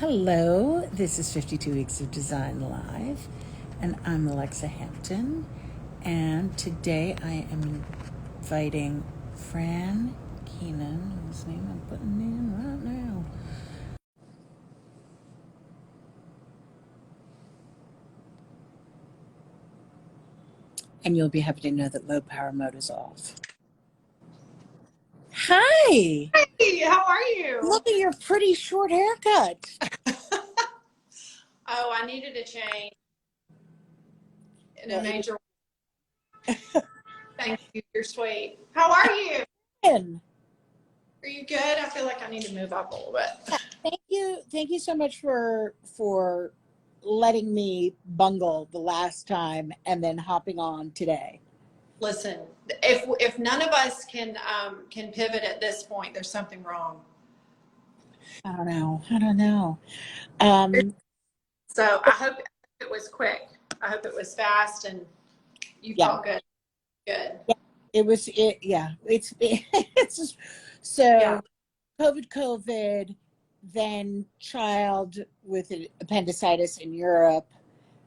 Hello, this is 52 Weeks of Design Live, and I'm Alexa Hampton. And today I am inviting Fran, Keenan, whose name I'm putting in right now. And you'll be happy to know that low power mode is off. Hi! Hey, how are you? Look at your pretty short haircut. Oh, I needed a change in a major way. Thank you. You're sweet. How are you? Are you good? I feel like I need to move up a little bit. Thank you so much for letting me bungle the last time and then hopping on today. Listen, if none of us can pivot at this point, there's something wrong. I don't know. So I hope it was quick. I hope it was fast and you felt good. Good. Yeah, it's just, so Yeah. COVID, then child with appendicitis in Europe,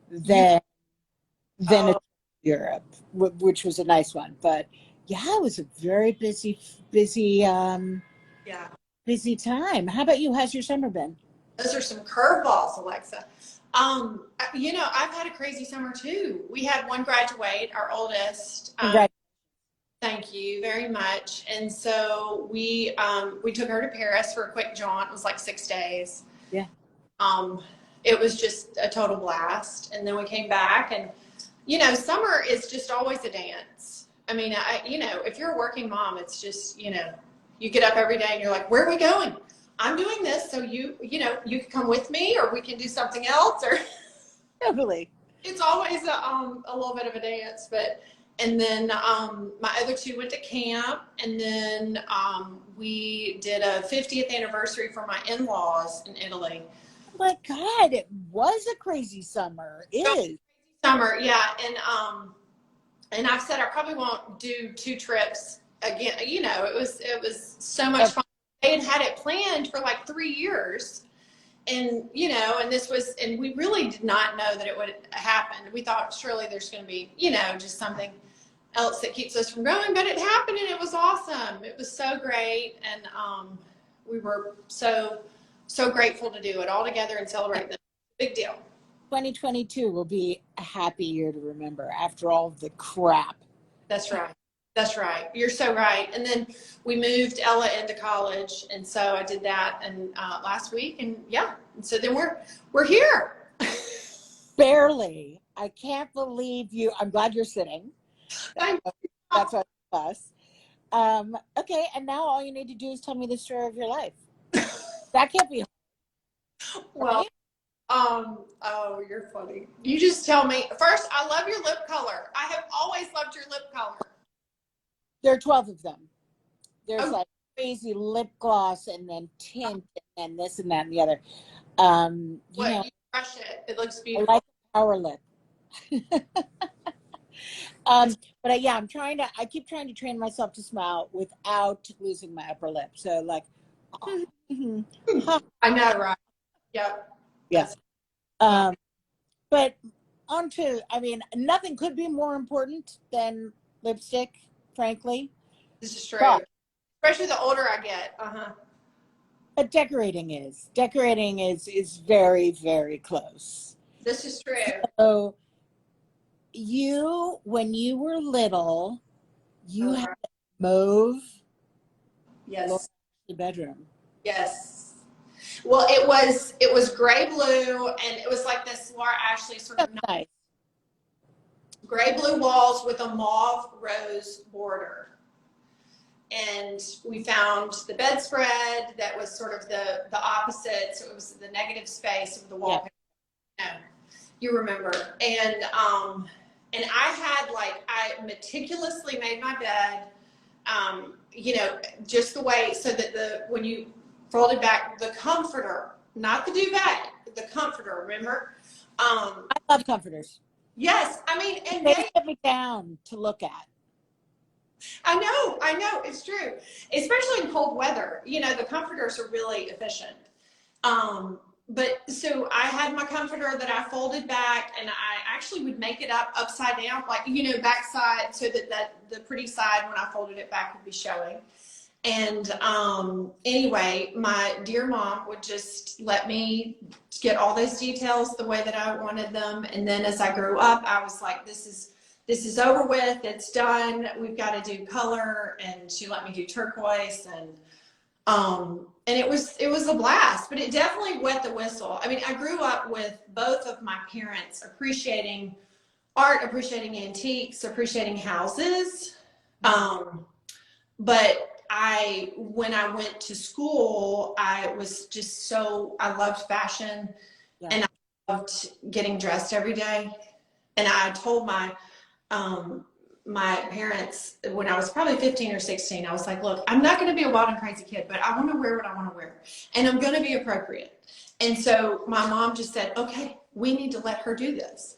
then Oh, Europe, which was a nice one. But yeah, it was a very busy yeah. time. How about you? How's your summer been? Those are some curveballs, Alexa. I've had a crazy summer too. We had one graduate, our oldest. Congrats. Thank you very much. And so we took her to Paris for a quick jaunt. It was like 6 days. Yeah. It was just a total blast. And then we came back, and summer is just always a dance. I mean, if you're a working mom, it's just you get up every day and you're like, where are we going? I'm doing this, so you can come with me, or we can do something else, or Totally. it's always a little bit of a dance. And then my other two went to camp, and then we did a 50th anniversary for my in-laws in Italy. Oh my God, it was a crazy summer. It is. Summer, yeah. And I've said I probably won't do 2 trips again. It was so much fun. They had it planned for like 3 years. And and we really did not know that it would happen. We thought surely there's going to be, just something else that keeps us from going, but it happened, and it was awesome. It was so great. And we were so grateful to do it all together and celebrate them. Big deal. 2022 will be a happy year to remember after all of the crap. That's right. That's right. You're so right. And then we moved Ella into college, and so I did that and last week, and and so then we're here. Barely. I can't believe you. I'm glad you're sitting. That's what us. Okay, and now all you need to do is tell me the story of your life. That can't be hard. Well, oh, you're funny. You just tell me. First, I love your lip color. I have always loved your lip color. There are 12 of them. There's like crazy lip gloss, and then tint, and this and that and the other. You brush it. It looks beautiful. I like a power lip. But I keep trying to train myself to smile without losing my upper lip. So like, I know, right? Yep. Yes. But nothing could be more important than lipstick, frankly. This is true. But, especially the older I get. But decorating is very, very close. This is true. So when you were little, you had mauve. Yes. The bedroom. Yes. Well, it was gray blue, and it was like this Laura Ashley sort of nice. Gray blue walls with a mauve rose border. And we found the bedspread that was sort of the opposite, so it was the negative space of the wallpaper. Yeah. You remember. And I meticulously made my bed, just the way, so that when you folded back the comforter, not the duvet, the comforter, remember? I love comforters. Yes. I mean, and they get me down to look at. I know, it's true. Especially in cold weather. The comforters are really efficient. but so I had my comforter that I folded back, and I actually would make it up upside down, like, backside, so that the pretty side when I folded it back would be showing. And anyway, my dear mom would just let me get all those details the way that I wanted them. And then as I grew up, I was like, this is over with. It's done. We've got to do color. And she let me do turquoise, and it was a blast, but it definitely wet the whistle. I mean, I grew up with both of my parents appreciating art, appreciating antiques, appreciating houses. But when I went to school, I was just I loved fashion, and I loved getting dressed every day. And I told my parents when I was probably 15 or 16, I was like, look, I'm not going to be a wild and crazy kid, but I want to wear what I want to wear, and I'm going to be appropriate. And so my mom just said, okay, we need to let her do this.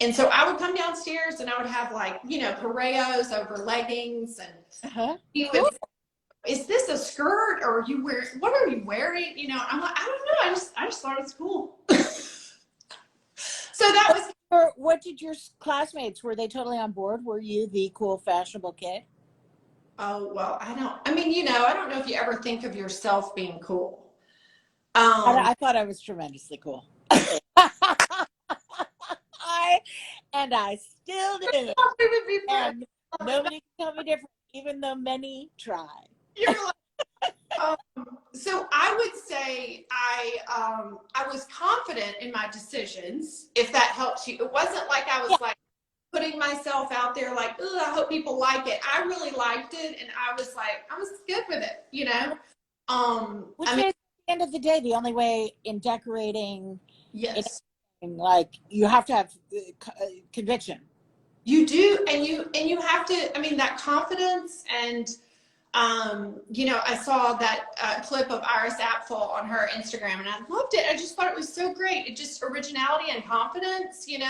And so I would come downstairs and I would have, like, pareos over leggings, and he would say, is this a skirt, or what are you wearing? I'm like, I don't know. I just thought it's cool. So that was. What did your classmates, were they totally on board? Were you the cool, fashionable kid? Oh, well, I don't know if you ever think of yourself being cool. I thought I was tremendously cool. I still do. And nobody can tell me different, even though many try. You're like, so I would say I was confident in my decisions, if that helps you. It wasn't like I was like putting myself out there like, oh, I hope people like it. I really liked it, and I was good with it, Which is, at the end of the day, the only way in decorating. Yes. Like, you have to have conviction. You do, and you have to. I mean, that confidence, and I saw that clip of Iris Apfel on her Instagram, and I loved it. I just thought it was so great. It just originality and confidence, and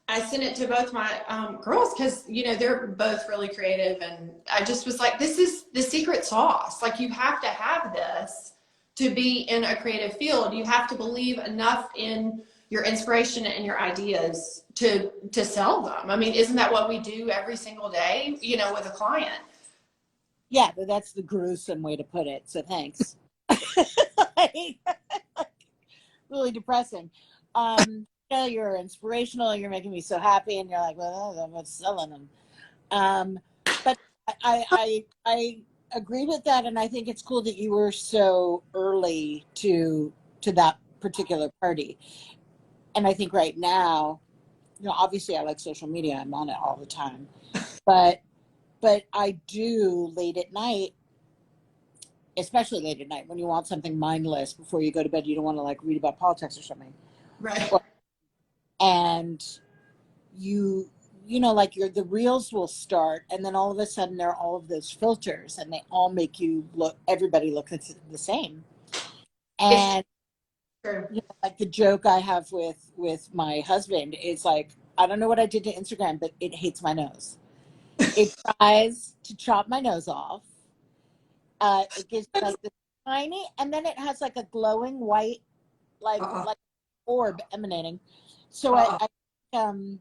I sent it to both my girls because, they're both really creative. And I just was like, this is the secret sauce. Like, you have to have this to be in a creative field. You have to believe enough in your inspiration and your ideas to sell them. I mean, isn't that what we do every single day, with a client? Yeah, but that's the gruesome way to put it. So thanks. Really depressing. You're inspirational. You're making me so happy, and you're like, well, I'm selling them. But I agree with that, and I think it's cool that you were so early to that particular party. And I think right now, obviously I like social media. I'm on it all the time, but I do late at night, especially late at night when you want something mindless before you go to bed. You don't want to like read about politics or something. Right. And like the reels will start, and then all of a sudden there are all of those filters, and they all make everybody look the same. And like the joke I have with my husband is like, I don't know what I did to Instagram, but it hates my nose. It tries to chop my nose off. It gives me like this tiny, and then it has like a glowing white, like orb emanating. So and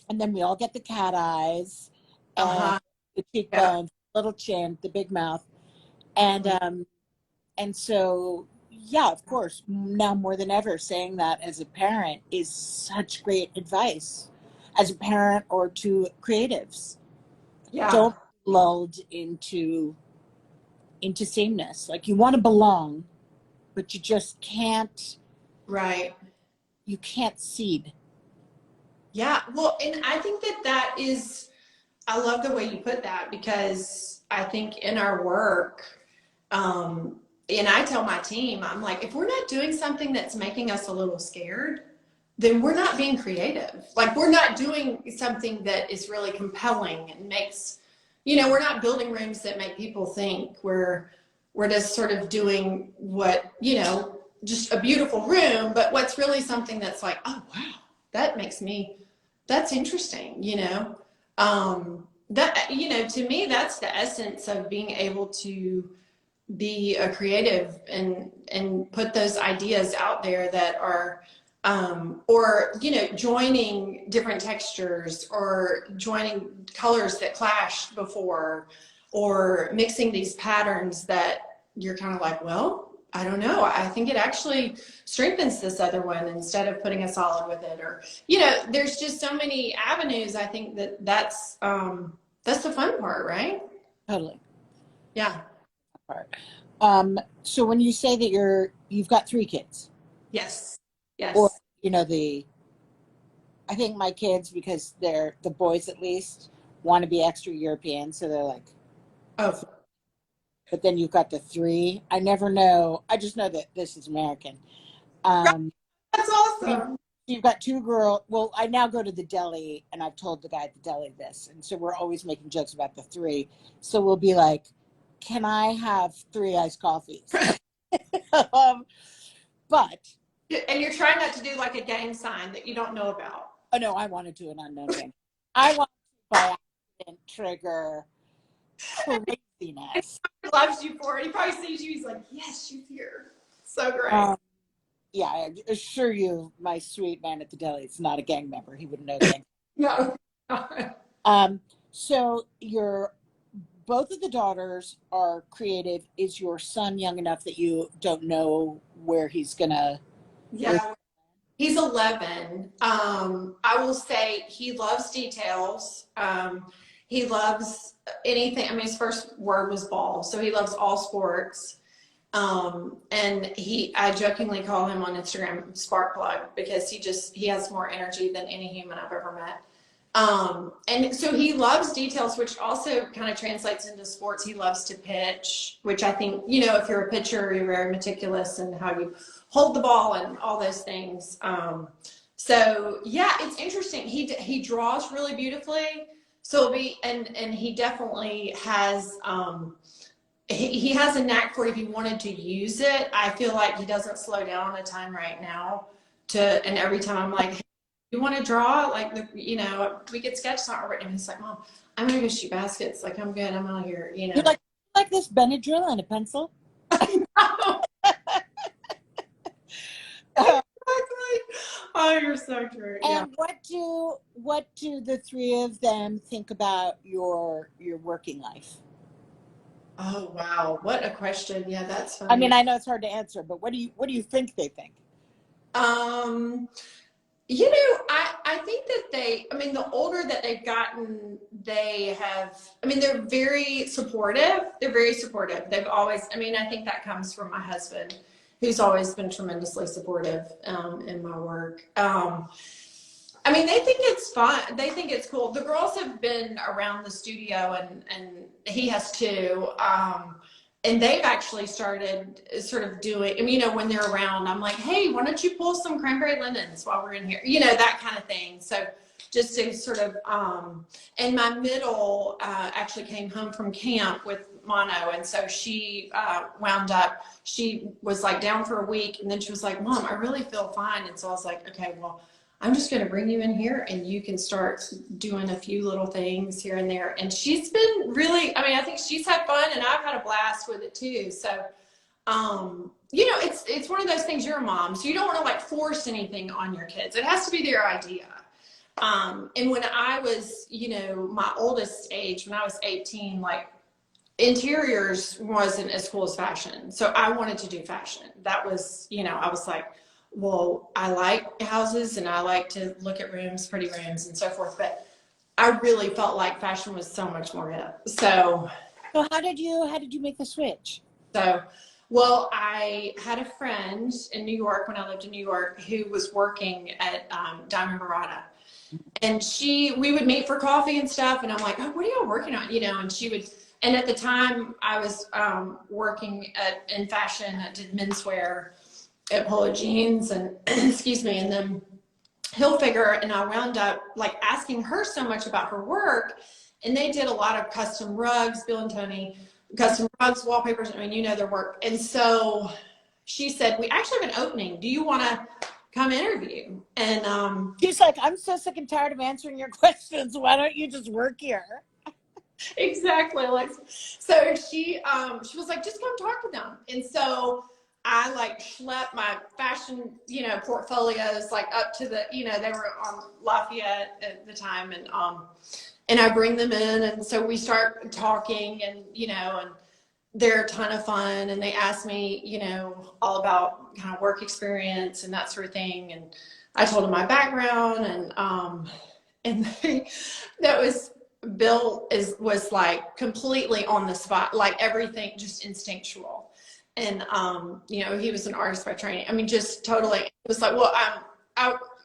then we all get the cat eyes, and the cheekbones, little chin, the big mouth, and so. Yeah, of course. Now more than ever, saying that as a parent is such great advice, as a parent or to creatives. Yeah. Don't be lulled into sameness. Like, you want to belong, but you just can't. Right. You can't seed. Yeah. Well, and I think that is. I love the way you put that, because I think in our work. And I tell my team, I'm like, if we're not doing something that's making us a little scared, then we're not being creative. Like, we're not doing something that is really compelling and makes, we're not building rooms that make people think. We're just sort of doing what, just a beautiful room, but what's really something that's like, oh, wow, that's interesting, that, to me, that's the essence of being able to be a creative and put those ideas out there that are or joining different textures or joining colors that clashed before, or mixing these patterns that you're kind of like, well, I don't know, I think it actually strengthens this other one instead of putting a solid with it. Or there's just so many avenues. I think that's the fun part, right? Totally. Yeah. Part. So when you say that you've got 3 kids. Yes. Or I think my kids, because they're the boys at least, want to be extra European, so they're like, oh, but then you've got the 3. I never know. I just know that this is American. That's awesome. You've got 2 girls. Well, I now go to the deli, and I've told the guy at the deli this, and so we're always making jokes about the 3. So we'll be like, "Can I have 3 iced coffees?" But and you're trying not to do like a gang sign that you don't know about. Oh no, I want to do an unknown gang. I want to by accident trigger craziness. He loves you for it. He probably sees you. He's like, yes, she's here. So great. Yeah, I assure you, my sweet man at the deli is not a gang member. He wouldn't know that. No. So both of the daughters are creative. Is your son young enough that you don't know where he's gonna? Yeah. He's 11. I will say he loves details. He loves anything. I mean, his first word was ball, so he loves all sports. And I jokingly call him on Instagram Spark Plug, because he has more energy than any human I've ever met. And so he loves details, which also kind of translates into sports. He loves to pitch, which I think, if you're a pitcher, you're very meticulous in how you hold the ball and all those things. So yeah, it's interesting. He draws really beautifully. So and he definitely has, he has a knack for, if he wanted to use it. I feel like he doesn't slow down a time right now and every time I'm like, hey, you want to draw? Like, we get sketches on already. And he's like, Mom, I'm going to go shoot baskets. Like, I'm good. I'm out here, You like this Benadryl and a pencil? Oh, you're so true. And what do the 3 of them think about your working life? Oh wow, what a question. Yeah, that's funny. I mean, I know it's hard to answer, but what do you think they think? I think that the older that they've gotten, they're very supportive. They're very supportive. They've always, I think that comes from my husband, who's always been tremendously supportive in my work. They think it's fun. They think it's cool. The girls have been around the studio, and he has too. And they've actually started sort of doing, when they're around, I'm like, hey, why don't you pull some cranberry linens while we're in here? That kind of thing. So just to sort of, and my middle actually came home from camp with mono. And so she she was like down for a week. And then she was like, Mom, I really feel fine. And so I was like, okay, well, I'm just going to bring you in here and you can start doing a few little things here and there. And she's been really, I think she's had fun, and I've had a blast with it too. So, it's one of those things. You're a mom, so you don't want to like force anything on your kids. It has to be their idea. And when I was, my oldest age, when I was 18, like interiors wasn't as cool as fashion. So I wanted to do fashion. That was, I was like, well, I like houses and I like to look at rooms, pretty rooms and so forth, but I really felt like fashion was so much more hip. So how did you make the switch? Well, I had a friend in New York when I lived in New York who was working at Diamond Barada, and we would meet for coffee and stuff. And I'm like, oh, what are y'all working on? And she would, and at the time I was working in fashion. I did menswear at Polo Jeans and excuse me, and then Hilfiger, and I wound up like asking her so much about her work, and they did a lot of custom rugs, Bill and Tony, custom rugs, wallpapers, their work. And so she said, we actually have an opening. Do you want to come interview? And she's like, I'm so sick and tired of answering your questions. Why don't you just work here? Exactly. Like, so she was like, just come talk to them. And so I like schlepped my fashion, portfolios like up to the, they were on Lafayette at the time. And I bring them in. And so we start talking and, and they're a ton of fun. And they ask me, all about kind of work experience and that sort of thing. And I told them my background and that was, Bill was like completely on the spot, like everything just instinctual. And, he was an artist by training. I mean, just totally, it was like, well,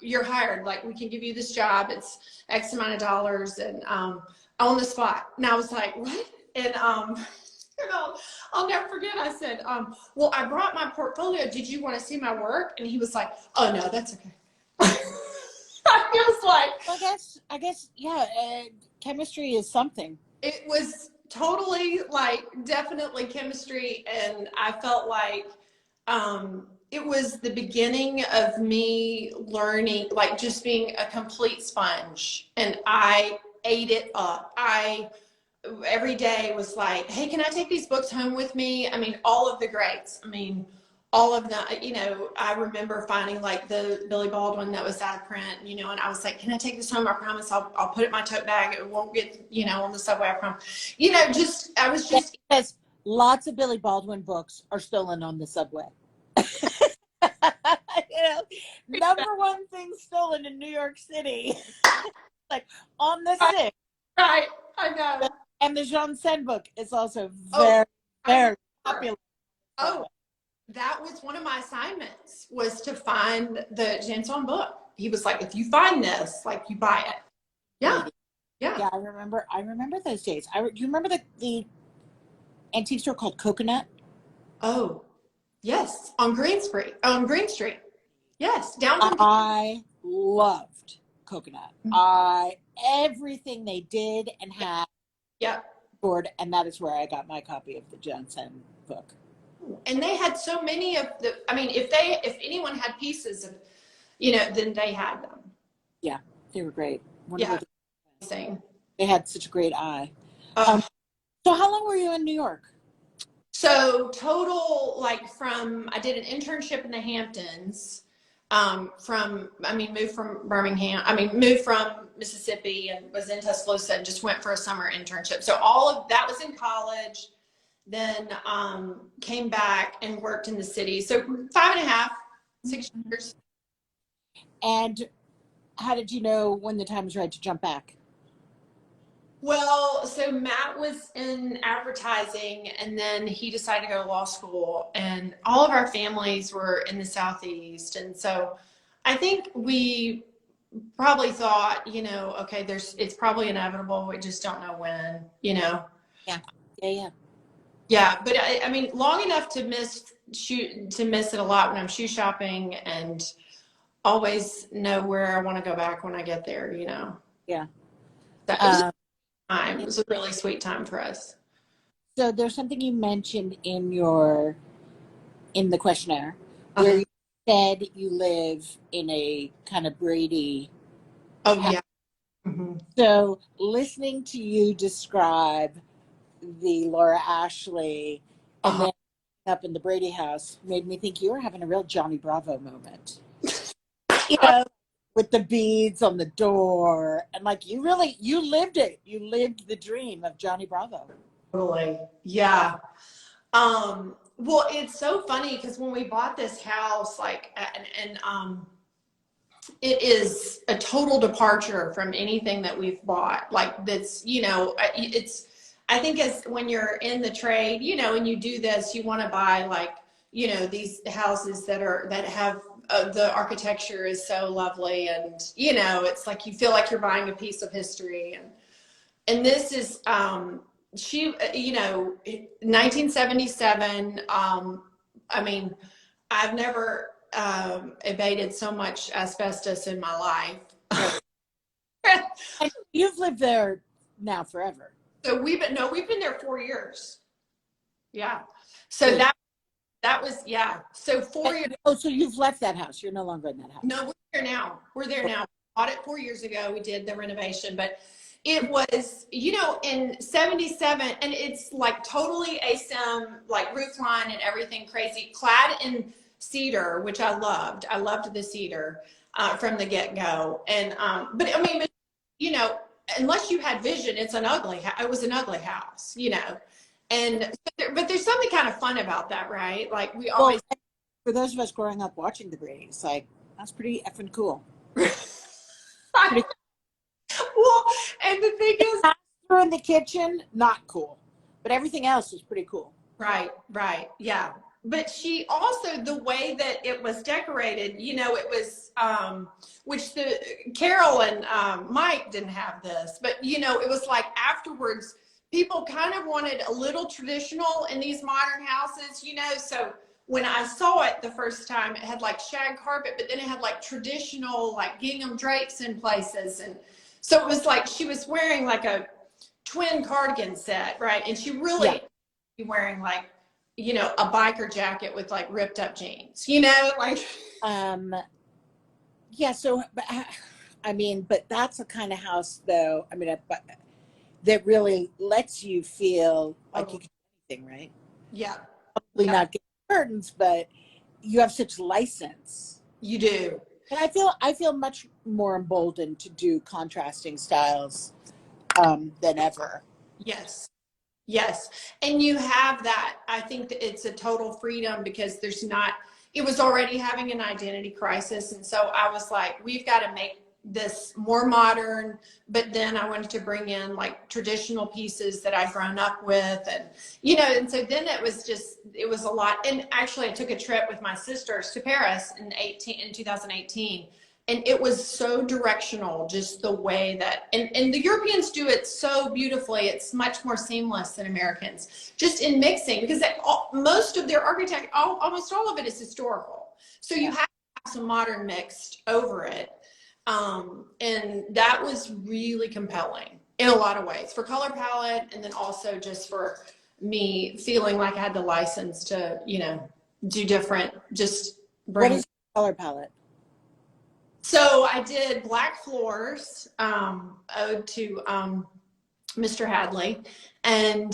you're hired. Like, we can give you this job. It's X amount of dollars and, on the spot. And I was like, what? And, I'll never forget. I said, well, I brought my portfolio. Did you want to see my work? And he was like, oh no, that's okay. I was like, I guess, yeah. Chemistry is something. It was totally like definitely chemistry, and I felt like it was the beginning of me learning, like just being a complete sponge, and I ate it up. I every day was like, hey, can I take these books home with me? I mean, all of the greats. I mean, all of the, I remember finding like the Billy Baldwin that was out of print, and I was like, can I take this home? I promise I'll put it in my tote bag. It won't get, on the subway. I promise. I was just. Because lots of Billy Baldwin books are stolen on the subway. Number one thing stolen in New York City, like on the 6th. Right, I know. And the Jean Sen book is also very, very popular. Oh, that was one of my assignments, was to find the Janson book. He was like, if you find this, like, you buy it. Yeah. Yeah, I remember those days. Do you remember the antique store called Coconut? Oh, yes. On Green Street. Yes. Downtown. I loved Coconut. Everything they did and had. Yep. And that is where I got my copy of the Janson book. And they had so many of the, I mean, if anyone had pieces of, then they had them. Yeah, they were great. Amazing. They had such a great eye. So how long were you in New York? So total, like I did an internship in the Hamptons, moved from Birmingham, moved from Mississippi and was in Tuscaloosa and just went for a summer internship. So all of that was in college, then came back and worked in the city. So 5.5, 6 years. And how did you know when the time was right to jump back? Well, so Matt was in advertising and then he decided to go to law school, and all of our families were in the Southeast. And so I think we probably thought, okay, it's probably inevitable. We just don't know when, Yeah. Yeah. But I mean, long enough to miss it a lot when I'm shoe shopping, and always know where I want to go back when I get there, Yeah. So it was a really sweet time for us. So there's something you mentioned in the questionnaire where you said you live in a kind of Brady. Oh, yeah. Mm-hmm. So listening to you describe the Laura Ashley and then up in the Brady house made me think you were having a real Johnny Bravo moment. With the beads on the door, and like you lived it. You lived the dream of Johnny Bravo. Totally. Yeah. Well, it's so funny because when we bought this house, like, it is a total departure from anything that we've bought. Like, that's, I think as when you're in the trade, and you do this, you want to buy like, these houses that have the architecture is so lovely, and it's like you feel like you're buying a piece of history, and this is 1977. I've never evaded so much asbestos in my life. And you've lived there now forever. So we've been there 4 years. Yeah. So that was, yeah. So 4 years. Oh, so you've left that house. You're no longer in that house. No, we're there now. Bought it 4 years ago. We did the renovation, but it was, you know, in 77, and it's like totally ASIM, like roof line and everything crazy, clad in cedar, which I loved. I loved the cedar from the get-go. And, but I mean, you know, unless you had vision, it was an ugly house, you know. And, but there's something kind of fun about that, right? Like we always. Well, for those of us growing up watching the Brady's, like, that's pretty effing cool. Well, and the thing is, through in the kitchen, not cool, but everything else was pretty cool. Right, yeah. But she also, the way that it was decorated, you know, it was, which Carol and Mike didn't have this, but you know, it was like afterwards, people kind of wanted a little traditional in these modern houses, you know. So when I saw it the first time, it had like shag carpet, but then it had like traditional, like gingham drapes in places. And so it was like she was wearing like a twin cardigan set, right? And she really be wearing like, you know, a biker jacket with like ripped up jeans, you know, like. Yeah. So, I mean, but that's a kind of house, though. I mean, that really lets you feel like you can do anything, right? Yeah. Probably not get curtains, but you have such license. You do. And I feel much more emboldened to do contrasting styles than ever. Yes. And you have that. I think that it's a total freedom because it was already having an identity crisis. And so I was like, we've got to make this more modern, but then I wanted to bring in like traditional pieces that I'd grown up with, and you know, and so then it was a lot. And actually I took a trip with my sisters to Paris in 2018, and it was so directional, just the way that, and the Europeans do it so beautifully. It's much more seamless than Americans, just in mixing, because most of their architecture, almost all of it is historical. So you have to have some modern mixed over it. And that was really compelling in a lot of ways for color palette, and then also just for me feeling like I had the license to, you know, do different, just bring. What is the color palette? So I did black floors, ode to Mr. Hadley, and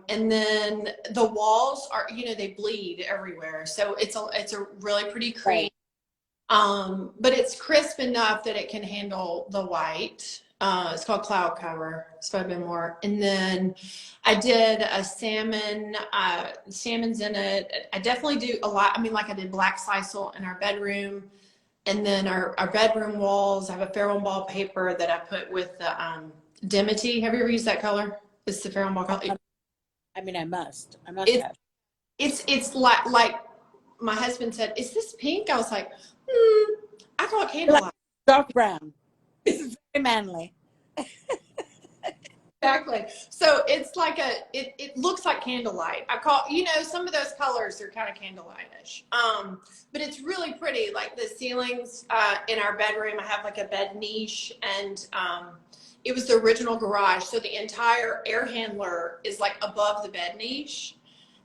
then the walls are, you know, they bleed everywhere, so it's a really pretty cream. Right. But it's crisp enough that it can handle the white. It's called Cloud Cover. So I've been more. And then I did a salmon, salmon's in it. I definitely do a lot. I mean, like I did black sisal in our bedroom. And then our bedroom walls, I have a Farrow Ball paper that I put with the Dimity. Have you ever used that color? It's the Farrow Ball color. I mean, I must have. It's like my husband said, "Is this pink?" I was like, I call it candlelight. Like dark brown. This is very manly. Exactly. So it's like it looks like candlelight. I call, you know, some of those colors are kind of candlelightish. But it's really pretty. Like the ceilings in our bedroom, I have like a bed niche, and it was the original garage. So the entire air handler is like above the bed niche,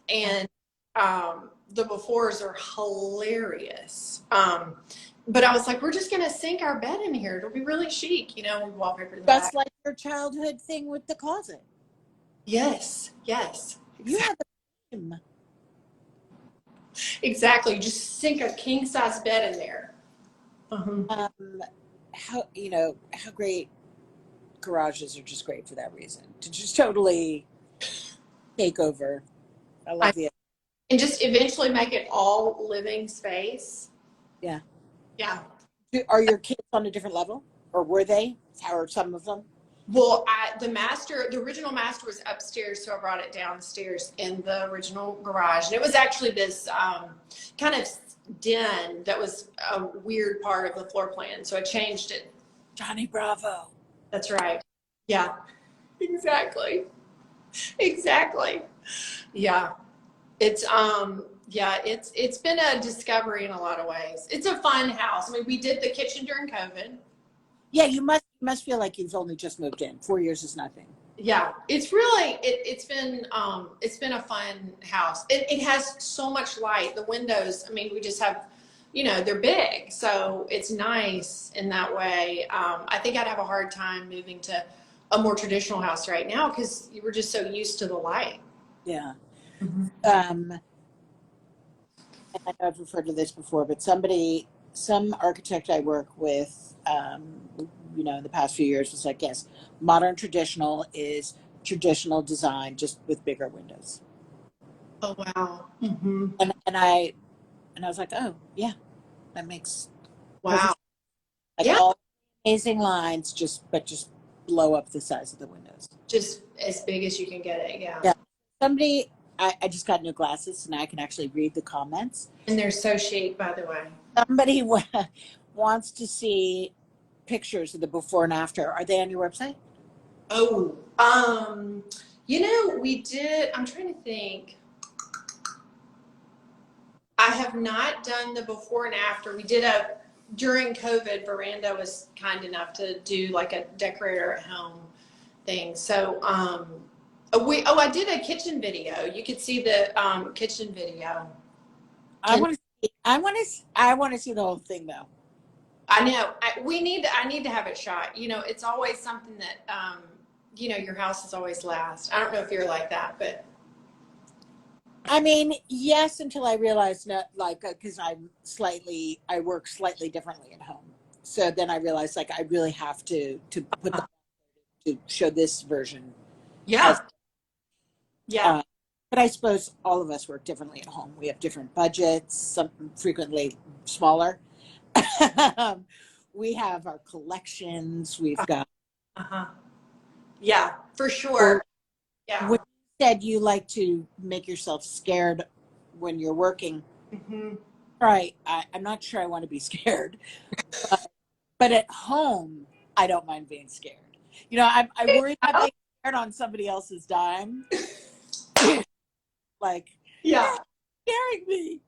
and the befores are hilarious. But I was like, we're just going to sink our bed in here. It'll be really chic, you know, we wallpaper in the That's back. like your childhood thing with the closet. Yes. You have the same. Exactly. You just sink a king size bed in there. How great garages are just great for that reason, to just totally take over. I love it. And just eventually make it all living space. Yeah. Are your kids on a different level, or were they? How are some of them? Well, the original master was upstairs, so I brought it downstairs in the original garage. And it was actually this kind of den that was a weird part of the floor plan, so I changed it. Johnny Bravo. That's right. Yeah, exactly. Yeah. It's been a discovery in a lot of ways. It's a fun house. I mean, we did the kitchen during COVID. Yeah, you must feel like you've only just moved in. 4 years is nothing. Yeah, it's really it's been a fun house. It has so much light. The windows, I mean, we just have, you know, they're big, so it's nice in that way. I think I'd have a hard time moving to a more traditional house right now because you were just so used to the light. Yeah. Mm-hmm. And I know I've referred to this before, but some architect I work with, in the past few years was like, yes, modern traditional is traditional design, just with bigger windows. Oh, wow. Mm-hmm. And I was like, oh yeah, that makes Wow. like Yeah. all amazing lines, just blow up the size of the windows. Just as big as you can get it. Yeah. Yeah. Somebody, I just got new glasses, and I can actually read the comments. And they're so chic, by the way. Somebody wants to see pictures of the before and after. Are they on your website? Oh, we did. I'm trying to think. I have not done the before and after. We did during COVID, Veranda was kind enough to do like a decorator at home thing. So, I did a kitchen video. You could see the kitchen video. I want to see the whole thing though. I know. I need to have it shot. It's always something that, your house is always last. I don't know if you're like that, but. I mean, yes, until I realized because I work slightly differently at home. So then I realized like I really have to put to show this version. Yeah. Yeah. But I suppose all of us work differently at home. We have different budgets, some frequently smaller. We have our collections. We've got. Yeah, for sure. Yeah. When you said you like to make yourself scared when you're working, mm-hmm. Right? I'm not sure I want to be scared, but at home, I don't mind being scared. I worry about being scared on somebody else's dime. Like, yeah, scaring me.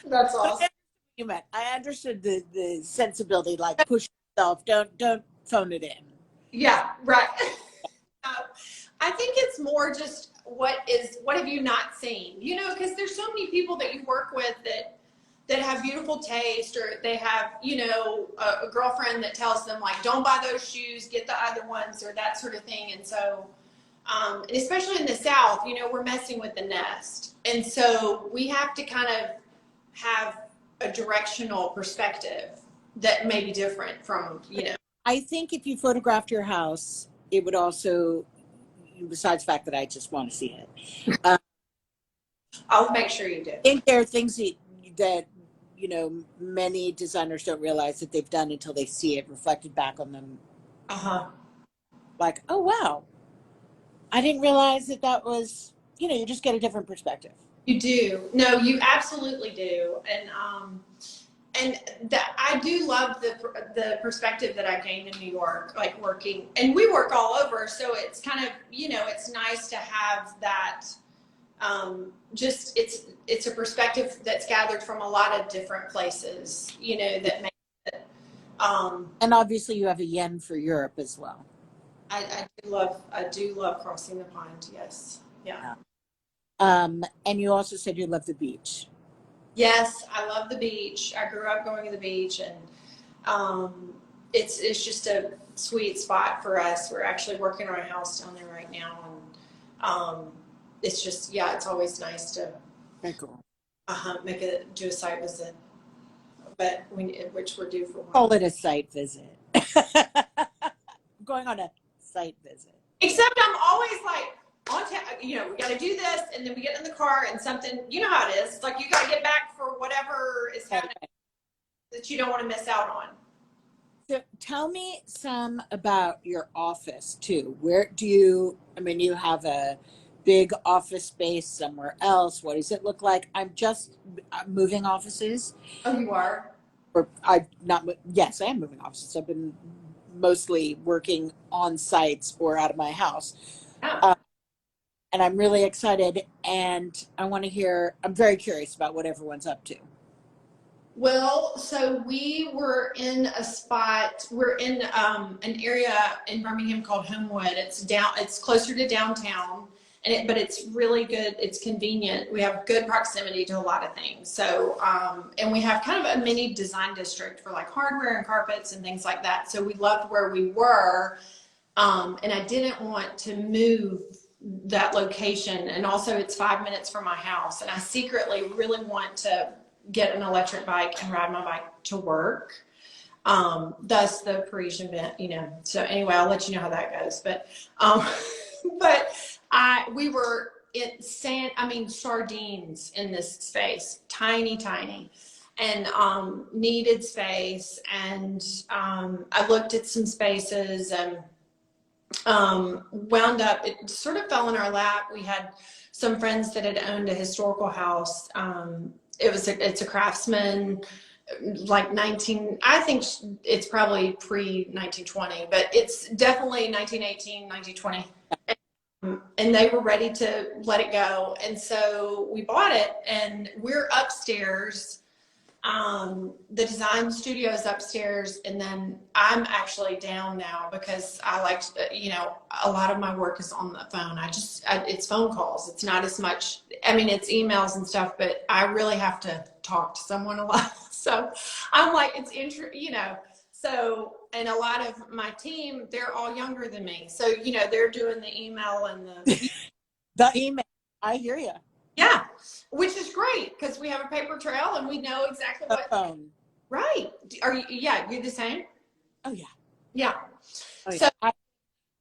That's awesome. You meant I understood the sensibility, like push yourself, don't phone it in. Yeah, right. I think it's more just what have you not seen? Because there's so many people that you work with that have beautiful taste, or they have a girlfriend that tells them like, don't buy those shoes, get the other ones, or that sort of thing. And so especially in the South, we're messing with the nest, and so we have to kind of have a directional perspective that may be different from I think if you photographed your house, it would also, besides the fact that I just want to see it, I'll make sure you do. I think there are things that many designers don't realize that they've done until they see it reflected back on them. Like, oh wow, I didn't realize that was, you just get a different perspective. You do. No, you absolutely do. And that I do love the perspective that I gained in New York, like working, and we work all over. So it's kind of, it's nice to have that, it's a perspective that's gathered from a lot of different places, that makes it. And obviously you have a yen for Europe as well. I do love crossing the pond. Yes. Yeah. And you also said you love the beach. Yes, I love the beach. I grew up going to the beach, and it's just a sweet spot for us. We're actually working on a house down there right now, and it's just it's always nice to very cool. Do a site visit, but which we're due for one. Call it a site visit. I'm going on a site visit. Except I'm always like, we got to do this, and then we get in the car and something, you know how it is. It's like you got to get back for whatever is happening that you don't want to miss out on. So tell me some about your office too. Where do you have a big office space somewhere else? What does it look like? I'm moving offices. Oh, you are? Or yes, I am moving offices. I've been mostly working on sites or out of my house. Oh. And I'm really excited, and I'm very curious about what everyone's up to. Well, so we were in we're in an area in Birmingham called Homewood. It's closer to downtown, but it's really good. It's convenient. We have good proximity to a lot of things. So, and we have kind of a mini design district for like hardware and carpets and things like that. So we loved where we were. And I didn't want to move that location. And also it's 5 minutes from my house. And I secretly really want to get an electric bike and ride my bike to work. Thus the Parisian bent, you know. So anyway, I'll let you know how that goes. But, we were in sardines in this space, tiny, and needed space. And I looked at some spaces and wound up, it sort of fell in our lap. We had some friends that had owned a historical house. It's a Craftsman, like I think it's probably pre 1920, but it's definitely 1918, 1920. And they were ready to let it go. And so we bought it, and we're upstairs. The design studio is upstairs, and then I'm actually down now because I like, a lot of my work is on the phone. It's phone calls. It's not as much, it's emails and stuff, but I really have to talk to someone a lot. So I'm like, so, and a lot of my team, they're all younger than me. So, they're doing the email and the email. I hear you. Yeah, which is great because we have a paper trail and we know exactly what. Phone. Right. Are you? Yeah, you're the same. Oh yeah. Yeah. Oh, so yeah.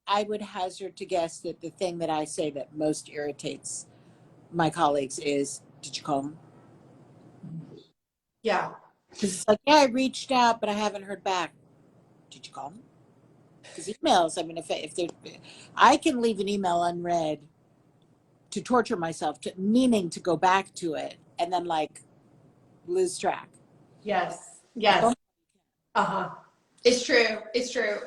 I would hazard to guess that the thing that I say that most irritates my colleagues is, "Did you call them?" Yeah. Because it's like, yeah, I reached out, but I haven't heard back. Did you call them? Because emails. I can leave an email unread to torture myself, meaning to go back to it and then like lose track. Yes. It's true.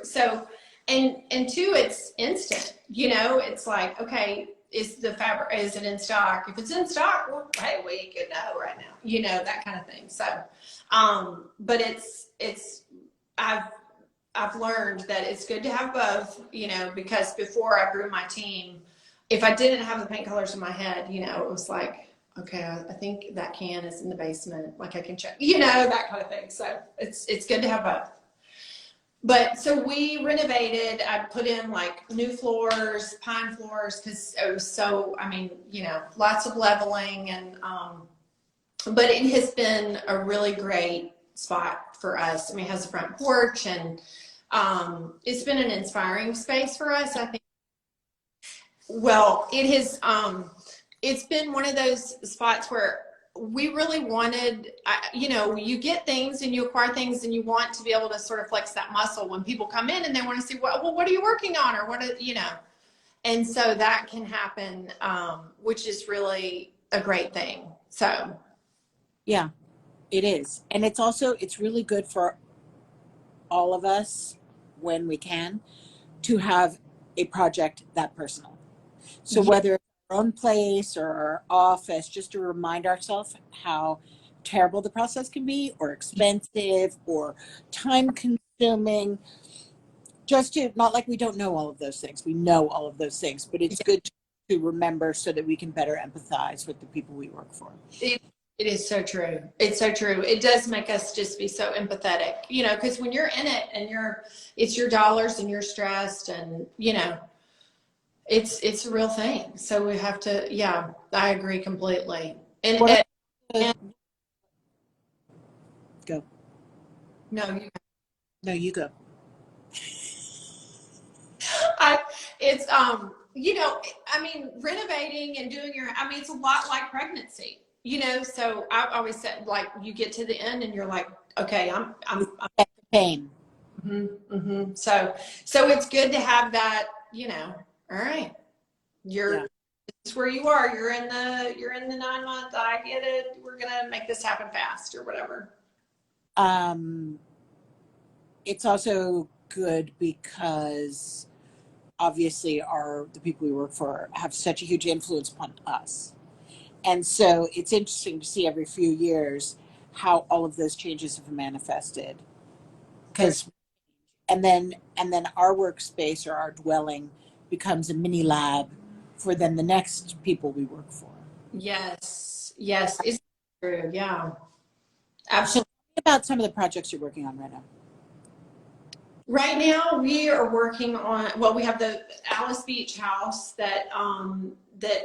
So, and two, it's instant. It's like, okay, is it in stock? If it's in stock, well, hey, we could know right now. That kind of thing. So, but I've learned that it's good to have both. Because before I grew my team, if I didn't have the paint colors in my head, it was like, okay, I think that can is in the basement. Like I can check, that kind of thing. So it's good to have both. But so we renovated. I put in like new floors, pine floors, because it was so. Lots of leveling, and but it has been a really great spot for us. It has a front porch, and it's been an inspiring space for us. I think. Well, it has. It's been one of those spots where we really wanted, you get things and you acquire things and you want to be able to sort of flex that muscle when people come in and they want to see, what are you working on? Or and so that can happen, which is really a great thing. So. Yeah, it is. And it's really good for all of us when we can to have a project that personal. So whether it's our own place or our office, just to remind ourselves how terrible the process can be, or expensive, or time consuming. Just to, not like we don't know all of those things. We know all of those things, but it's good to remember so that we can better empathize with the people we work for. It is so true. It's so true. It does make us just be so empathetic, because when you're in it and it's your dollars and you're stressed and, it's a real thing. So we have to, I agree completely. And go. No, you go. Renovating and doing it's a lot like pregnancy, so I've always said, like, you get to the end and you're like, okay, I'm pain. So it's good to have that, all right, this is where you are. You're in the 9 month. I get it. We're going to make this happen fast or whatever. It's also good because obviously the people we work for have such a huge influence upon us. And so it's interesting to see every few years how all of those changes have manifested. And then our workspace or our dwelling becomes a mini lab for then the next people we work for. Yes, yes, it's true. Yeah, So absolutely. what about some of the projects you're working on right now? Right now, we are working on, well, we have the Alice Beach house that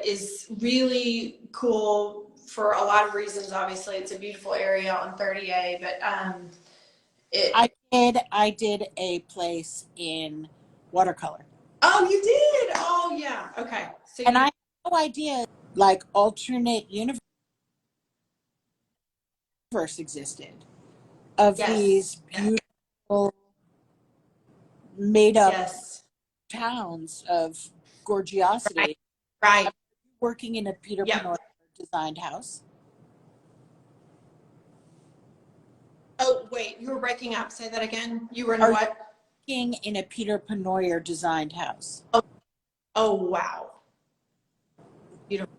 is really cool for a lot of reasons. Obviously, it's a beautiful area on 30A, but it. I did a place in watercolor. Oh, you did? Oh, yeah. Okay. So And you. I had no idea like alternate universe existed of these Yes. beautiful made up Yes. towns of Right. gorgeosity. Right. I'm working in a Peter Yep. Penoy designed house. Oh, wait. You were breaking up. Say that again. You were in Are you what? working in a Peter Penoy designed house? Oh, oh, wow. Beautiful.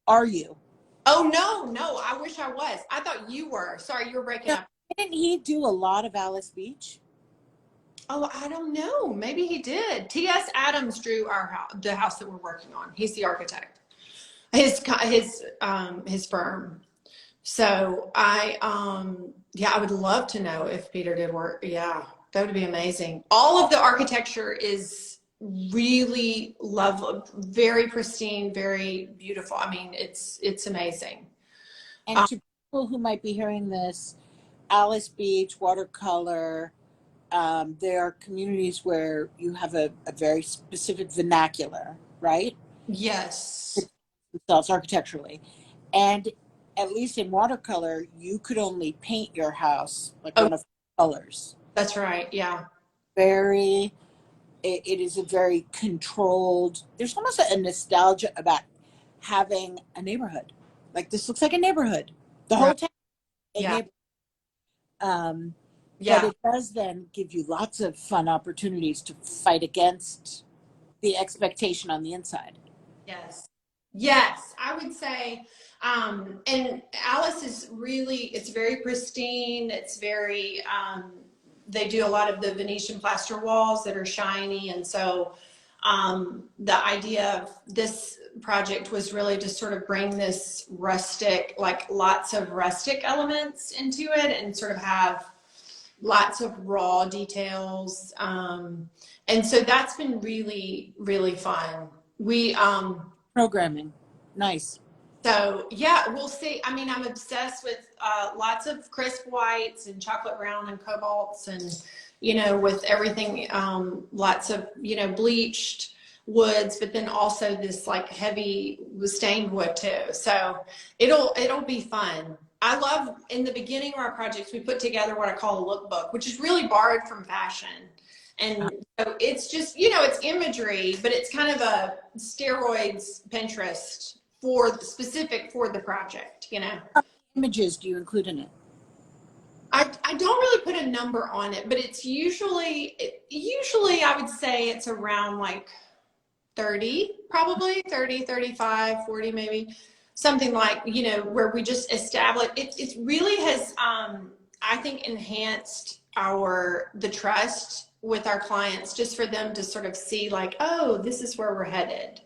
Are you? Oh, no, no. I wish I was. I thought you were. Sorry, you were breaking No, up. didn't he do a lot of Alice Beach? Oh, I don't know. Maybe he did. T.S. Adams drew our house, the house that we're working on. He's the architect. His firm. So yeah, I would love to know if Peter did work. Yeah, that would be amazing. All of the architecture is really lovely, very pristine, very beautiful. I mean, it's amazing. And to people who might be hearing this, Alice Beach, watercolor, there are communities where you have a very specific vernacular, right? Yes. Themselves architecturally. And at least in watercolor, you could only paint your house like Oh, one of colors. that's right. Yeah. Very, it is a very controlled, there's almost a nostalgia about having a neighborhood. Like this looks like a neighborhood. The whole Right. town, a Yeah. neighborhood. Um, but Yeah. it does then give you lots of fun opportunities to fight against the expectation on the inside. Yes. Yes, I would say, and Alice is really, it's very pristine. It's very, they do a lot of the Venetian plaster walls that are shiny. And so, the idea of this project was really to sort of bring this rustic, like lots of rustic elements into it and sort of have lots of raw details. And so that's been really, really fun. We, Programming. Nice. so yeah, we'll see. I mean, I'm obsessed with lots of crisp whites and chocolate brown and cobalts and, with everything, lots of, bleached woods, but then also this like heavy stained wood too. So it'll be fun. I love in the beginning of our projects, we put together what I call a lookbook, which is really borrowed from fashion. And so it's just, it's imagery, but it's kind of a steroids Pinterest specific for the project, How many images do you include in it? I don't really put a number on it, but it's usually I would say it's around like 30, probably 30, 35, 40 maybe. Something like, where we just establish it really has I think enhanced the trust with our clients just for them to sort of see like, oh, this is where we're headed.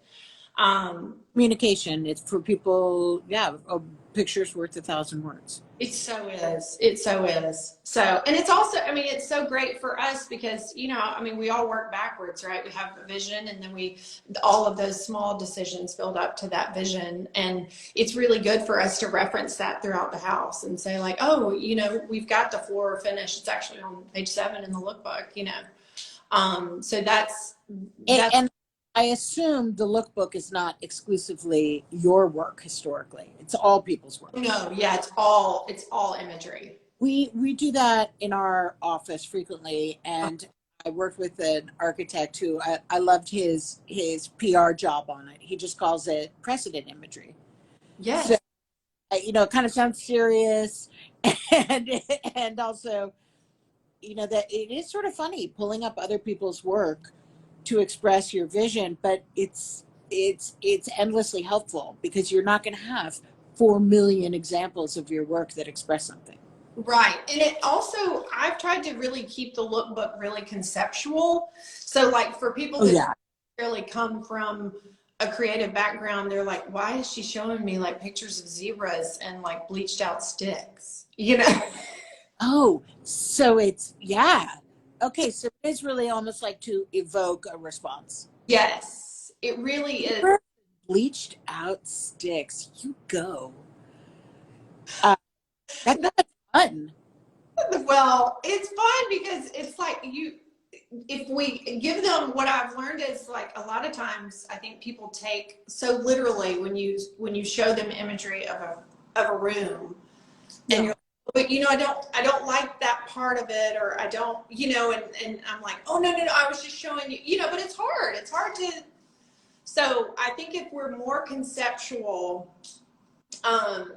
Communication. It's for people. Yeah, a picture's worth 1,000 words. It so is. It so is. So, and it's also, I mean, it's so great for us because, I mean, we all work backwards, right? We have a vision and then all of those small decisions build up to that vision. And it's really good for us to reference that throughout the house and say like, oh, we've got the floor finished. It's actually on page 7 in the lookbook, So that's. And I assume the lookbook is not exclusively your work historically. It's all people's work. No, yeah, it's all imagery. We do that in our office frequently, and I worked with an architect who I loved his PR job on it. He just calls it precedent imagery. Yes. So, it kind of sounds serious, and also, that it is sort of funny pulling up other people's work to express your vision, but it's endlessly helpful because you're not going to have 4 million examples of your work that express something. Right. And it also, I've tried to really keep the lookbook really conceptual. So like for people that really come from a creative background, they're like, why is she showing me like pictures of zebras and like bleached out sticks? You know? Oh, so it's, yeah. Okay, so it's really almost like to evoke a response. Yes, it really is. Bleached out sticks. You go. That's fun. Well, it's fun because it's like if we give them, what I've learned is like a lot of times I think people take so literally when you show them imagery of a room, and you're like, but I don't like that part of it, or I don't, and I'm like, oh no, I was just showing you, but it's hard to. So I think if we're more conceptual, and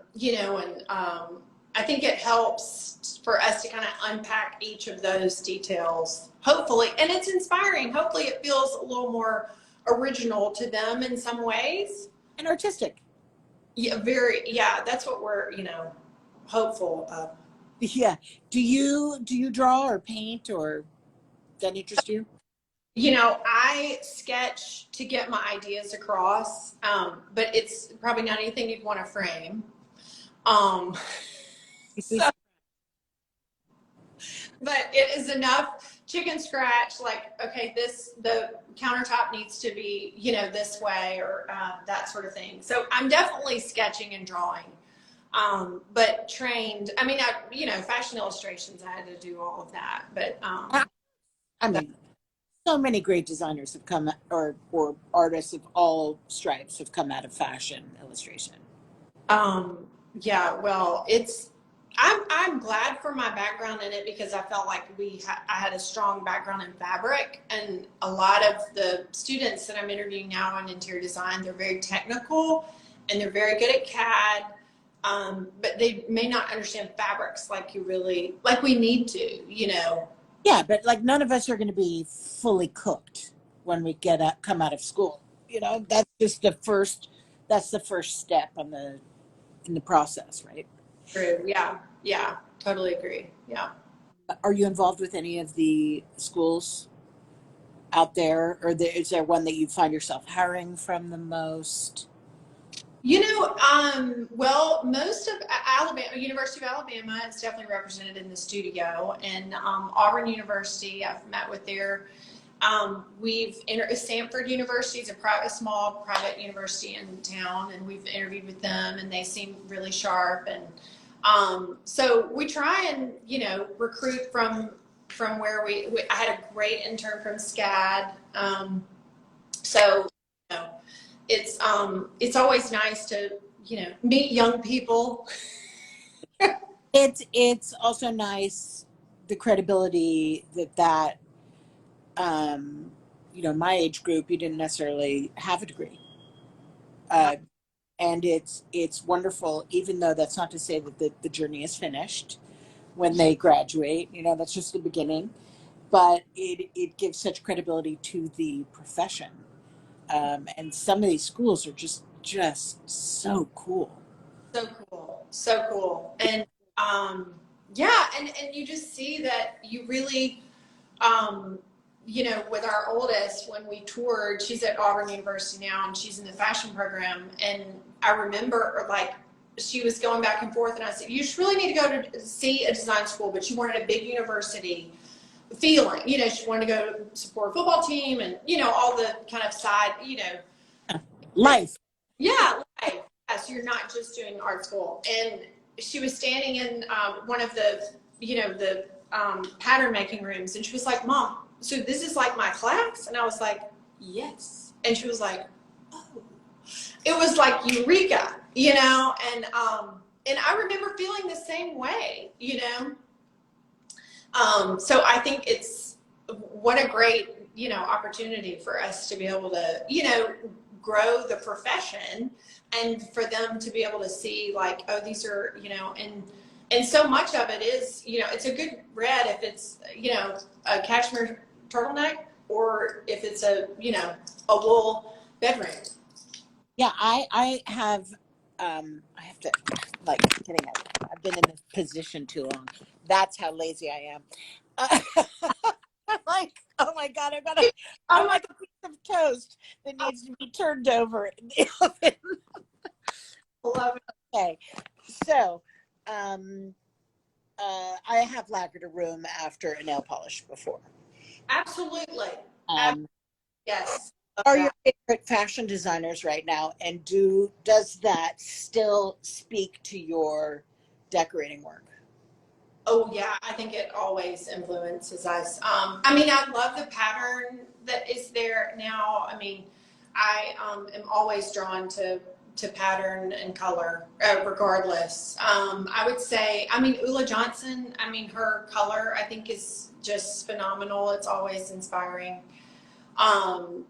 I think it helps for us to kind of unpack each of those details, hopefully, and it's inspiring. Hopefully it feels a little more original to them in some ways. And artistic. Yeah, that's what we're, hopeful of. Yeah. Do you draw or paint, or that interest you? I sketch to get my ideas across, but it's probably not anything you'd want to frame. So, but it is enough chicken scratch, like, okay, the countertop needs to be, this way, or that sort of thing. So I'm definitely sketching and drawing, but trained. I mean, fashion illustrations, I had to do all of that, but I mean, so many great designers have come, or artists of all stripes have come out of fashion illustration. Yeah, well, I'm glad for my background in it, because I felt like I had a strong background in fabric, and a lot of the students that I'm interviewing now in interior design, they're very technical and they're very good at CAD, but they may not understand fabrics like we need to, Yeah, but like none of us are going to be fully cooked when we come out of school. That's just that's the first step in the process, right? True. Yeah, totally agree. Yeah. Are you involved with any of the schools out there, or is there one that you find yourself hiring from the most? Well, most of Alabama, University of Alabama is definitely represented in the studio, and Auburn University, I've met with Samford University is a small private university in town, and we've interviewed with them, and they seem really sharp, and so we try and recruit from where I had a great intern from SCAD, so it's always nice to meet young people. It's also nice, the credibility that my age group, you didn't necessarily have a degree, and it's wonderful, even though that's not to say that the journey is finished when they graduate. That's just the beginning, but it gives such credibility to the profession, and some of these schools are just so cool. So cool. And yeah, and you just see that you really with our oldest, when we toured, she's at Auburn University now, and she's in the fashion program, and I remember like she was going back and forth, and I said, you really need to go to see a design school, but she wanted a big university feeling, she wanted to go support a football team, and all the kind of side, life. Yeah, life. So you're not just doing art school. And she was standing in one of the pattern making rooms, and she was like, Mom, so this is like my class? And I was like, yes. And she was like, oh. It was like eureka, and I remember feeling the same way, so I think it's what a great, opportunity for us to be able to, grow the profession, and for them to be able to see like, oh, these are, and so much of it is, it's a good red if it's, a cashmere turtleneck, or if it's a wool bedroom. Yeah, I have to, like, kidding. I've been in this position too long. That's how lazy I am. I'm like, oh my God, I want a piece of toast that needs to be turned over in the oven. Love it. Okay, so I have lacquered a room after a nail polish before. Absolutely. Um, Yes. Love are that. your favorite fashion designers right now, and does that still speak to your decorating work? Oh yeah, I think it always influences us. I mean, I love the pattern that is there now. I mean, I am always drawn to pattern and color, regardless. I would say, I mean, Ula Johnson. I mean, her color I think is just phenomenal. It's always inspiring.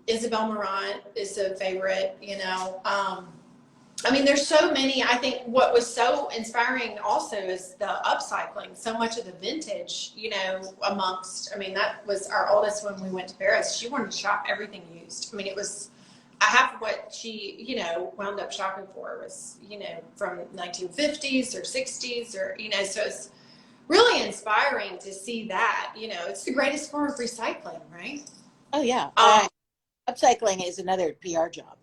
Isabel Marant is a favorite. You know. I mean, there's so many. I think what was so inspiring also is the upcycling. So much of the vintage, you know, amongst, I mean, that was our oldest when we went to Paris. She wanted to shop everything used. I mean, it was half of what she, you know, wound up shopping for was, you know, from 1950s or 60s or, you know, so it's really inspiring to see that, you know, it's the greatest form of recycling, right? Oh yeah, upcycling is another PR job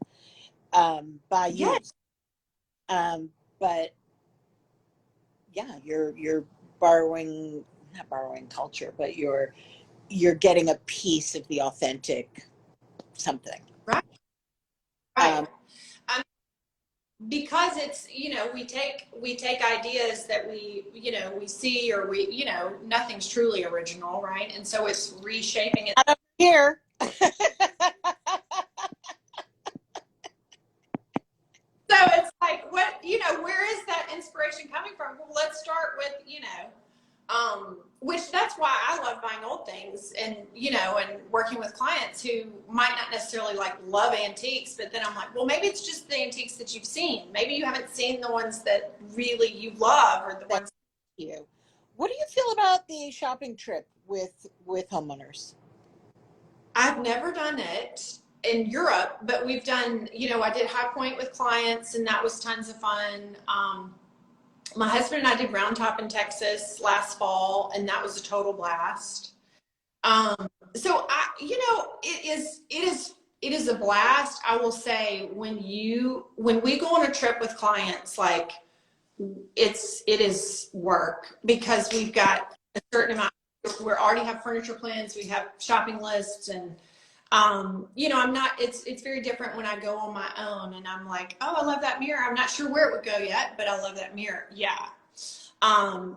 by Yeah. use. But yeah, you're borrowing, not borrowing culture, but you're getting a piece of the authentic something. Right. Right. Um, Because it's, you know, we take ideas that we, you know, we see, or we, you know, nothing's truly original, right? And so it's reshaping it. Not over here. So it's like, what, you know, where is that inspiration coming from? Well, let's start with, you know, which that's why I love buying old things, and, you know, and working with clients who might not necessarily like love antiques, but then I'm like, well, maybe it's just the antiques that you've seen. Maybe you haven't seen the ones that really you love, or the ones. You. What do you feel about the shopping trip with homeowners? I've never done it in Europe, but we've done, you know, I did High Point with clients, and that was tons of fun. My husband and I did Round Top in Texas last fall, and that was a total blast. So I, you know, it is a blast. I will say, when we go on a trip with clients, like, it is work, because we've got a certain amount. We already have furniture plans, we have shopping lists, and you know, I'm not, it's very different when I go on my own and I'm like, oh, I love that mirror. I'm not sure where it would go yet, but I love that mirror. Yeah.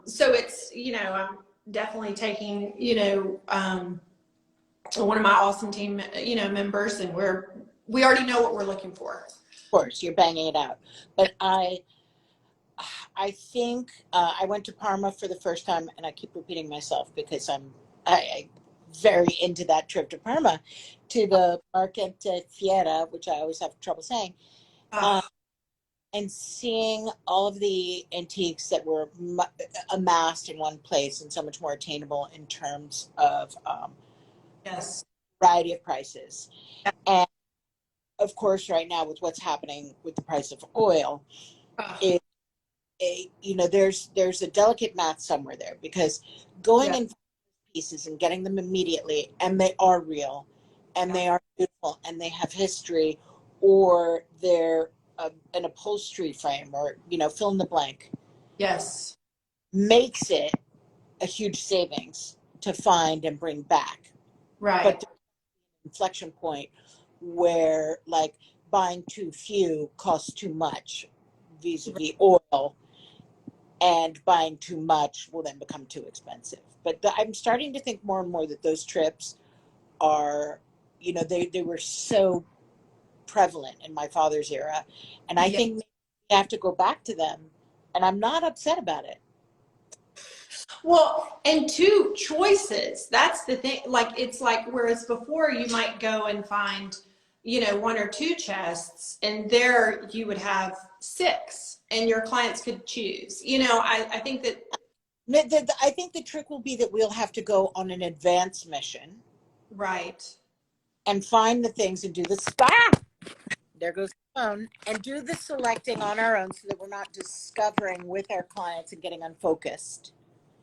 So it's, you know, I'm definitely taking, you know, one of my awesome team, you know, members, and we already know what we're looking for. Of course, you're banging it out. But I think I went to Parma for the first time, and I keep repeating myself because I very into that trip to Parma, to the Marchette Fiera, which I always have trouble saying, and seeing all of the antiques that were amassed in one place and so much more attainable in terms of Yes. variety of prices. And of course, right now with what's happening with the price of oil, you know, there's a delicate math somewhere there, because going in pieces and getting them immediately, and they are real, and they are beautiful, and they have history, or they're an upholstery frame, or, you know, fill in the blank, Yes. makes it a huge savings to find and bring back. Right. But there's an inflection point where, like, buying too few costs too much vis-a-vis oil, and buying too much will then become too expensive. But I'm starting to think more and more that those trips are, you know, they were so prevalent in my father's era, and I think we have to go back to them, and I'm not upset about it. Well, and two choices. That's the thing. Like, it's like, whereas before you might go and find, you know, one or two chests, and there you would have six, and your clients could choose. You know, I think that. I think the trick will be that we'll have to go on an advance mission. Right. And find the things and do the spa. There goes the phone. And do the selecting on our own, so that we're not discovering with our clients and getting unfocused.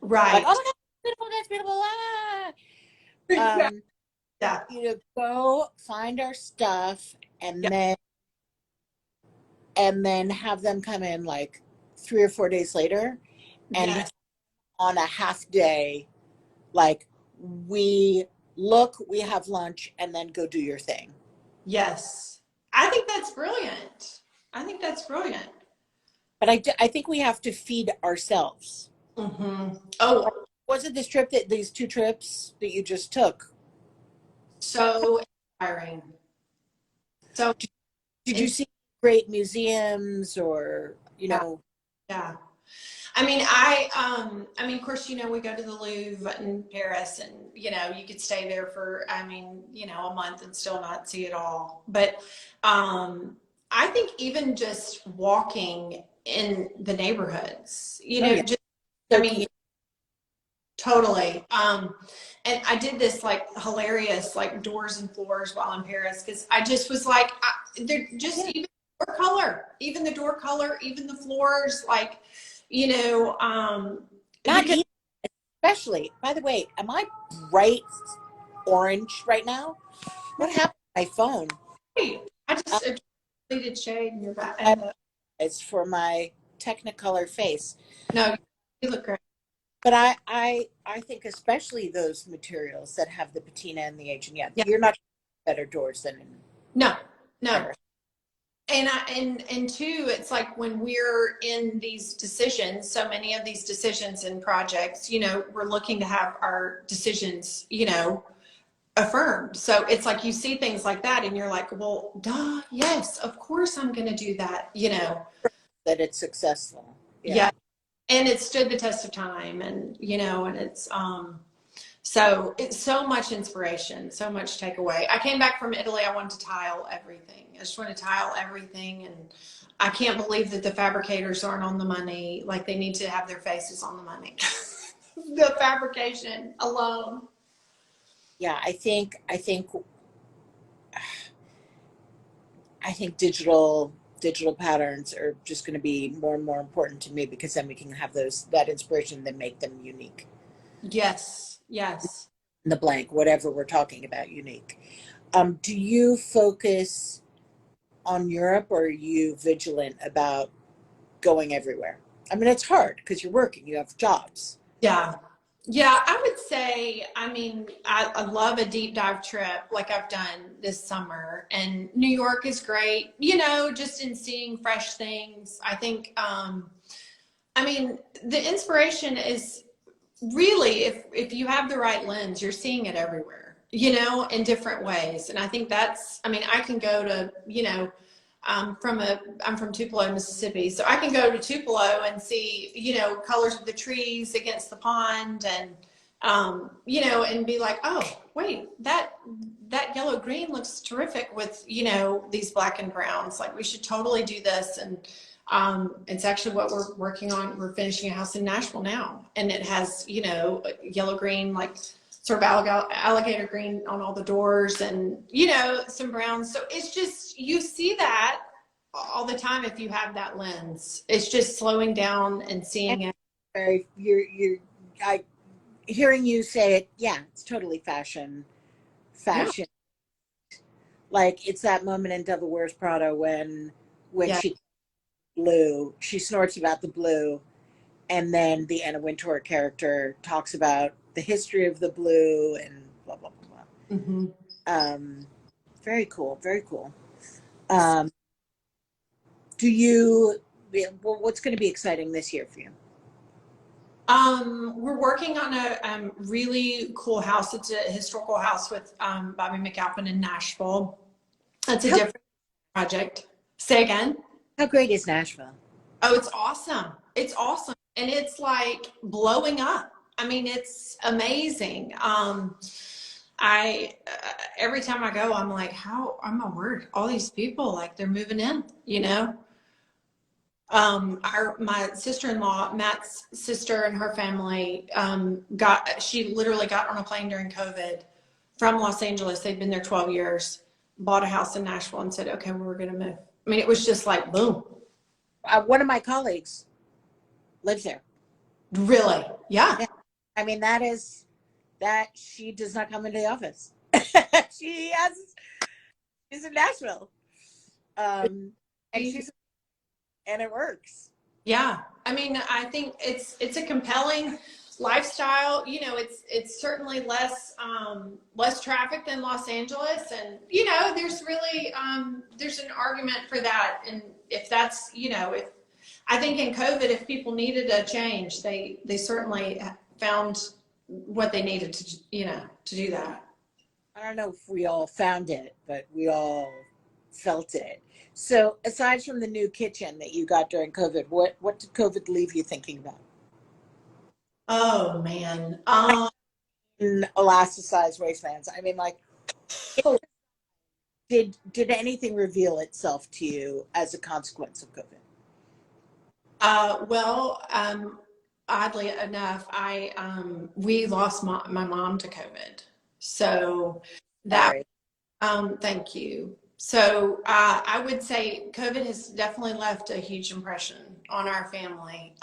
Right. Like, oh my God, that's beautiful, that's beautiful. Ah. Yeah. Go find our stuff and Yeah. then have them come in like 3 or 4 days later and Yes. on a half day, like we we have lunch and then go do your thing. Yes. I think that's brilliant. I think that's brilliant. But I think we have to feed ourselves. Mm-hmm. Like, Oh, was it these 2 trips that you just took? so inspiring. So, Did you in, see great museums or, yeah, yeah. I mean, of course, we go to the Louvre in Paris and, you could stay there for, a month and still not see it all. But, I think even just walking in the neighborhoods, oh yeah, just, I soaking mean, totally. And I did this like hilarious, like doors and floors while in Paris because I just was like, they're just yeah. even the door color, even the floors, like, you know, um, Not because even, especially, by the way, am I bright orange right now? What happened to my phone? I Uh, just a completed shade in your back. it's for my Technicolor face. No, you look great. But I think especially those materials that have the patina and the age, and yeah, Yeah, you're not better doors than in no, no. Paris. And two, it's like when we're in these decisions, so many of these decisions and projects, we're looking to have our decisions, affirmed. So it's like you see things like that and you're like, well, duh, yes, of course I'm going to do that. That it's successful. Yeah. Yeah. And it stood the test of time and it's, so it's so much inspiration, so much takeaway. I came back from Italy. I wanted to tile everything. I just want to tile everything. And I can't believe that the fabricators aren't on the money. Like they need to have their faces on the money. The fabrication alone. Yeah, I think digital patterns are just going to be more and more important to me because then we can have that inspiration that make them unique. Yes. Yes. In the blank, whatever we're talking about, unique. Do you focus on Europe or are you vigilant about going everywhere? I mean, it's hard because you're working, you have jobs. Yeah. Yeah, I would say, I love a deep dive trip like I've done this summer. And New York is great, just in seeing fresh things. I think, the inspiration is really, if you have the right lens, you're seeing it everywhere, in different ways. And I think I can go to, I'm from Tupelo, Mississippi. So I can go to Tupelo and see, colors of the trees against the pond and, and be like, oh, wait, that yellow green looks terrific with, these black and browns. Like we should totally do this. And, it's actually what we're working on. We're finishing a house in Nashville now, and it has, yellow green, like sort of alligator green on all the doors and, some browns. So it's just, you see that all the time if you have that lens. It's just slowing down and seeing it. I hearing you say it, yeah, it's totally fashion. Yeah. Like it's that moment in Devil Wears Prada when Yeah. she snorts about the blue, and then the Anna Wintour character talks about the history of the blue and blah blah blah blah. Mm-hmm. Very cool, very cool. Um, what's going to be exciting this year for you? We're working on a really cool house. It's a historical house with Bobby McAlpin in Nashville. That's a different project. Say again. How great is Nashville? Oh, it's awesome. It's awesome. And it's like blowing up. It's amazing. Every time I go, I'm like, oh my word, all these people, like they're moving in. My sister-in-law, Matt's sister and her family, she literally got on a plane during COVID from Los Angeles. They'd been there 12 years, bought a house in Nashville and said, okay, well, we're going to move. It was just like, boom. One of my colleagues lives there. Really? Yeah. Yeah. That she does not come into the office. She has. She's in Nashville, and she's and it works. Yeah, I mean, I think it's a compelling lifestyle. You know, it's certainly less traffic than Los Angeles, and you know, there's really there's an argument for that. And if that's, you know, if I think in COVID, if people needed a change, they certainly found what they needed to, you know, to do that. I don't know if we all found it, but we all felt it. So, aside from the new kitchen that you got during COVID, what did COVID leave you thinking about? Oh man. Elasticized waistbands. I mean, like, did anything reveal itself to you as a consequence of COVID? Well, oddly enough, we lost my mom to COVID. So that, Sorry. thank you. So I would say COVID has definitely left a huge impression on our family.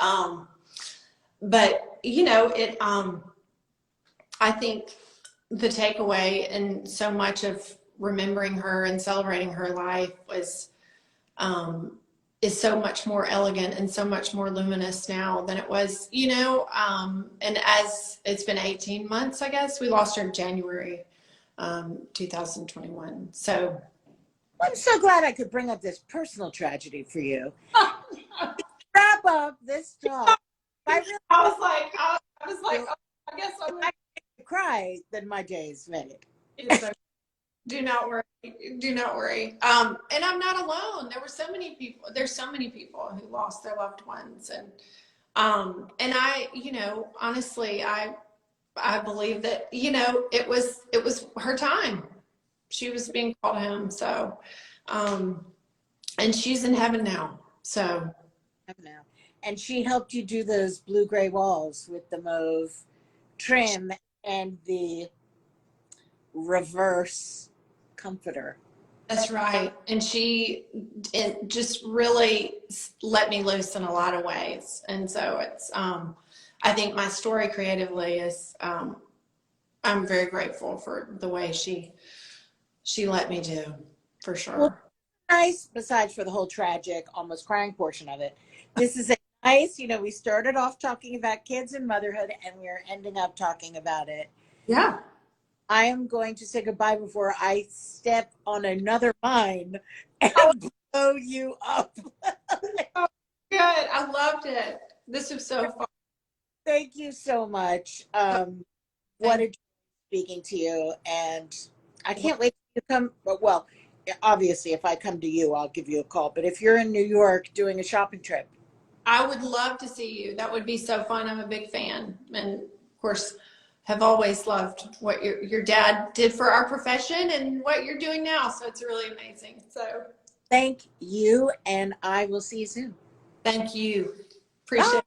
But you know, I think the takeaway and so much of remembering her and celebrating her life was, is so much more elegant and so much more luminous now than it was, you know. And as it's been 18 months, I guess we lost her in January 2021. So I'm so glad I could bring up this personal tragedy for you. Wrap up this talk. I was like, oh, I guess I'm I cry, then my day is made. do not worry. Do not worry. And I'm not alone. There were so many people. There's so many people who lost their loved ones, and I, you know, honestly, I believe that, you know, it was her time. She was being called home. So, and she's in heaven now. So, Now. And she helped you do those blue-gray walls with the mauve trim and the reverse comforter. that's right. And it just really let me loose in a lot of ways. And so it's, I think my story creatively is, I'm very grateful for the way she let me do, for sure. Well, nice, besides for the whole tragic, almost crying portion of it. This is a nice, you know, we started off talking about kids and motherhood, and we're ending up talking about it. Yeah. I am going to say goodbye before I step on another mine and blow you up. Oh, good. I loved it. This was so fun. Thank you so much. What a joy speaking to you, and I can't wait to come. Well, obviously, if I come to you, I'll give you a call. But if you're in New York doing a shopping trip, I would love to see you. That would be so fun. I'm a big fan, and of course, have always loved what your dad did for our profession and what you're doing now. So it's really amazing. So thank you, and I will see you soon. thank you. Appreciate it.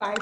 Bye.